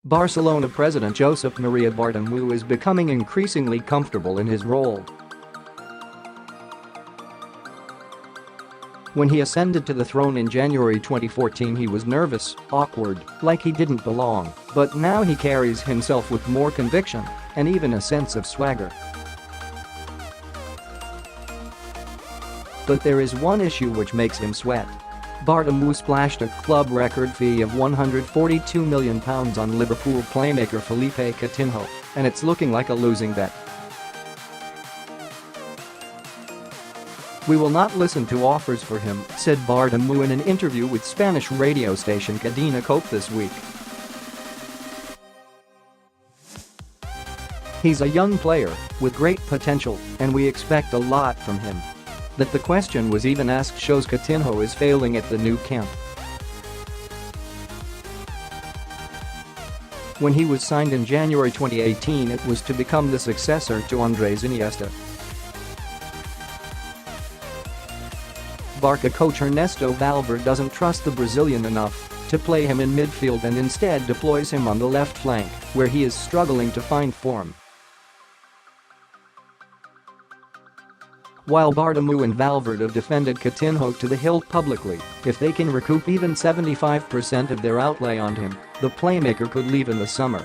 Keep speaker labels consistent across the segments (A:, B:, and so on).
A: Barcelona president Josep Maria Bartomeu is becoming increasingly comfortable in his role. When he ascended to the throne in January 2014, he was nervous, awkward, like he didn't belong, but now he carries himself with more conviction and even a sense of swagger. But there is one issue which makes him sweat. Bartomeu splashed a club record fee of £142 million on Liverpool playmaker Philippe Coutinho, and it's looking like a losing bet. "We will not listen to offers for him," said Bartomeu in an interview with Spanish radio station Cadena COPE this week. "He's a young player with great potential and we expect a lot from him." That the question was even asked shows Coutinho is failing at the Nou Camp. When he was signed in January 2018, it was to become the successor to Andres Iniesta. Barca coach Ernesto Valverde doesn't trust the Brazilian enough to play him in midfield and instead deploys him on the left flank, where he is struggling to find form. While Bartomeu and Valverde have defended Coutinho to the hilt publicly, if they can recoup even 75% of their outlay on him, the playmaker could leave in the summer.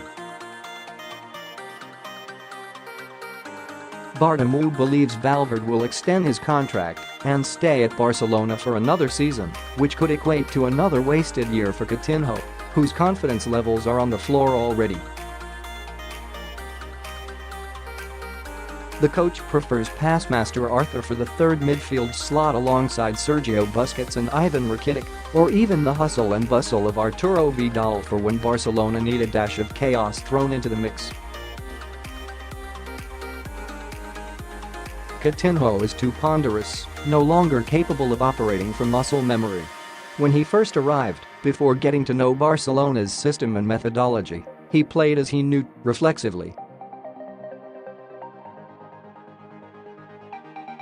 A: Bartomeu believes Valverde will extend his contract and stay at Barcelona for another season, which could equate to another wasted year for Coutinho, whose confidence levels are on the floor already. The coach prefers passmaster Arthur for the third midfield slot alongside Sergio Busquets and Ivan Rakitic, or even the hustle and bustle of Arturo Vidal for when Barcelona need a dash of chaos thrown into the mix. Coutinho is too ponderous, no longer capable of operating from muscle memory. When he first arrived, before getting to know Barcelona's system and methodology, he played as he knew, reflexively.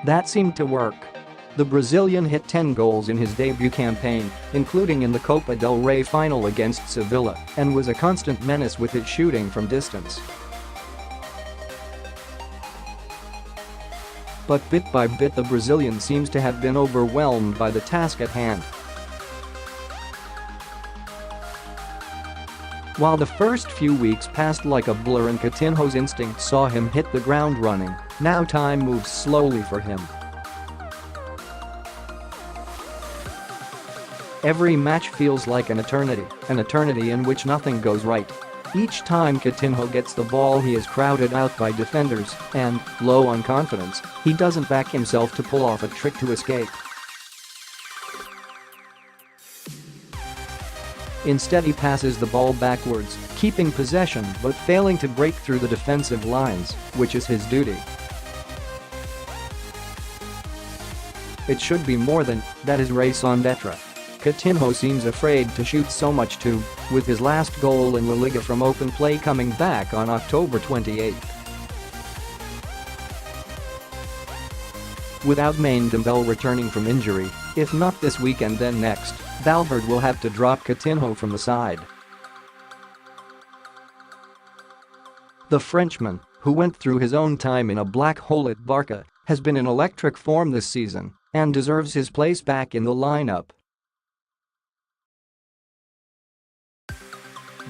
A: That seemed to work. The Brazilian hit 10 goals in his debut campaign, including in the Copa del Rey final against Sevilla, and was a constant menace with his shooting from distance. But bit by bit the Brazilian seems to have been overwhelmed by the task at hand. While the first few weeks passed like a blur and Coutinho's instinct saw him hit the ground running, now time moves slowly for him. Every match feels like an eternity in which nothing goes right. Each time Coutinho gets the ball he is crowded out by defenders and, low on confidence, he doesn't back himself to pull off a trick to escape. Instead he passes the ball backwards, keeping possession but failing to break through the defensive lines, which is his duty. It should be more than that is raison d'etre. Coutinho seems afraid to shoot so much too, with his last goal in La Liga from open play coming back on October 28. With Ousmane Dembele returning from injury, if not this weekend then next, Valverde will have to drop Coutinho from the side. The Frenchman, who went through his own time in a black hole at Barca, has been in electric form this season and deserves his place back in the lineup.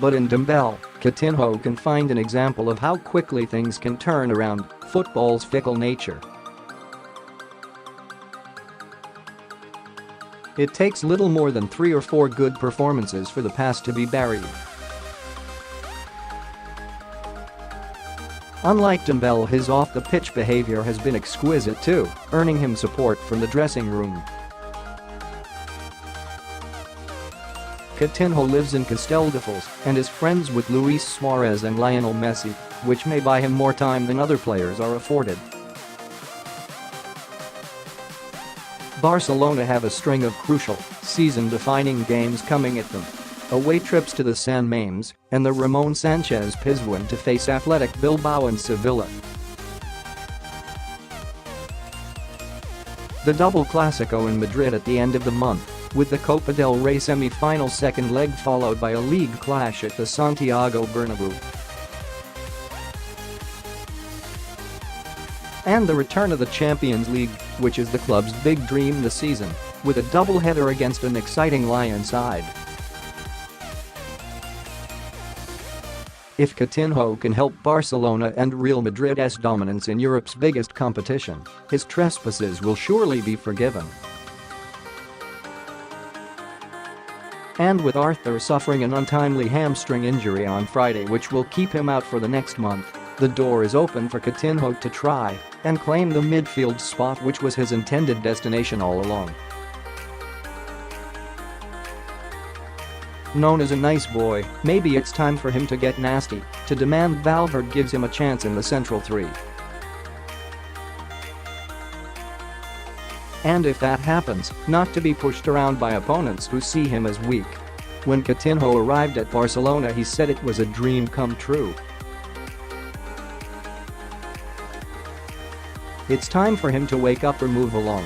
A: But in Dembele, Coutinho can find an example of how quickly things can turn around, football's fickle nature. It takes little more than 3 or 4 good performances for the past to be buried. Unlike Dembele, his off-the-pitch behavior has been exquisite too, earning him support from the dressing room. Coutinho lives in Castelldefels and is friends with Luis Suarez and Lionel Messi, which may buy him more time than other players are afforded. Barcelona have a string of crucial, season-defining games coming at them. Away trips to the San Mamés and the Ramon Sanchez Pizjuan to face Athletic Bilbao and Sevilla. The double Clásico in Madrid at the end of the month, with the Copa del Rey semi-final second leg followed by a league clash at the Santiago Bernabeu. And the return of the Champions League, which is the club's big dream this season, with a double-header against an exciting Lion side. If Coutinho can help Barcelona and Real Madrid's dominance in Europe's biggest competition, his trespasses will surely be forgiven. And with Arthur suffering an untimely hamstring injury on Friday which will keep him out for the next month, the door is open for Coutinho to try and claim the midfield spot which was his intended destination all along. Known as a nice boy, maybe it's time for him to get nasty, to demand Valverde gives him a chance in the central three. And if that happens, not to be pushed around by opponents who see him as weak. When Coutinho arrived at Barcelona he said it was a dream come true. It's time for him to wake up or move along.